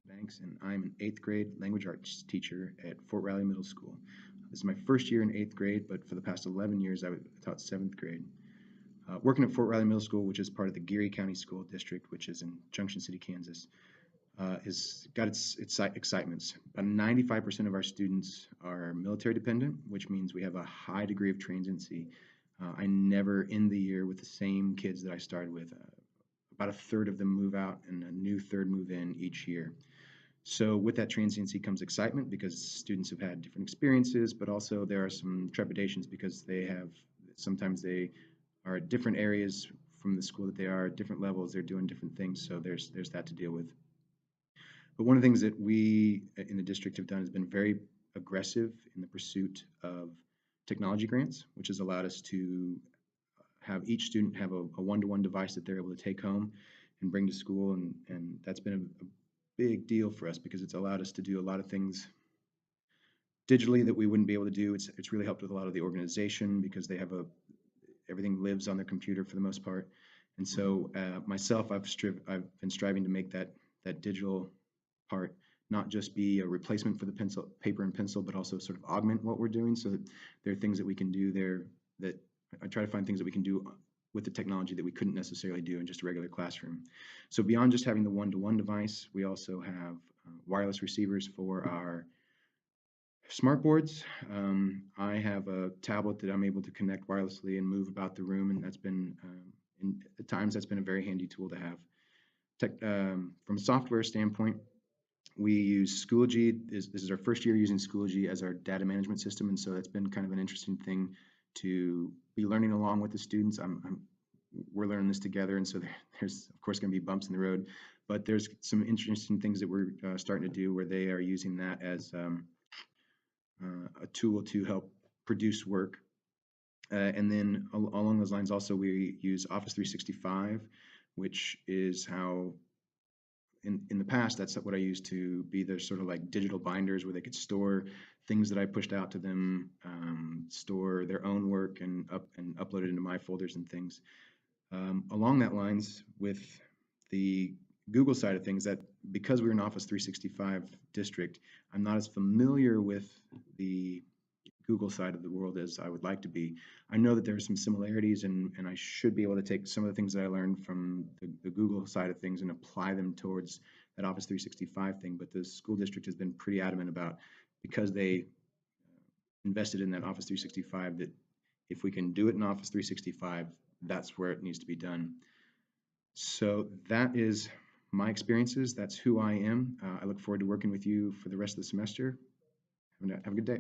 Banks, and I'm an eighth grade language arts teacher at Fort Riley Middle School. This is my first year in eighth grade, but for the past 11 years, I taught seventh grade. Working at Fort Riley Middle School, which is part of the Geary County School District, which is in Junction City, Kansas, has got its excitements. About 95% of our students are military dependent, which means we have a high degree of transiency. I never end the year with the same kids that I started with. About a third of them move out and a new third move in each year. So with that transiency comes excitement because students have had different experiences, but also there are some trepidations because sometimes they are at different areas from the school that they are at different levels. They're doing different things, so there's that to deal with. But one of the things that we in the district have done has been very aggressive in the pursuit of technology grants, which has allowed us to have each student have a one-to-one device that they're able to take home and bring to school, and that's been a big deal for us because it's allowed us to do a lot of things digitally that we wouldn't be able to do. It's really helped with a lot of the organization because everything lives on their computer for the most part. And so myself, I've been striving to make that digital part not just be a replacement for the paper and pencil, but also sort of augment what we're doing so that there are things that we can do there that I try to find things that we can do with the technology that we couldn't necessarily do in just a regular classroom. So beyond just having the one-to-one device, we also have wireless receivers for our smart boards. I have a tablet that I'm able to connect wirelessly and move about the room, and at times that's been a very handy tool to have. From a software standpoint, we use Schoology. This is our first year using Schoology as our data management system, and so that's been kind of an interesting thing to be learning along with the students. We're learning this together, and so there's of course going to be bumps in the road, but there's some interesting things that we're starting to do where they are using that as a tool to help produce work. And then along those lines, also we use Office 365, which is how in the past, that's what I used to be their sort of like digital binders where they could store things that I pushed out to them, store their own work and upload it into my folders and things. Along that lines, with the Google side of things, that because we're an Office 365 district, I'm not as familiar with the Google side of the world as I would like to be. I know that there are some similarities, and I should be able to take some of the things that I learned from the Google side of things and apply them towards that Office 365 thing. But the school district has been pretty adamant about, because they invested in that Office 365, that if we can do it in Office 365, that's where it needs to be done. So that is my experiences. That's who I am. I look forward to working with you for the rest of the semester. Have a good day.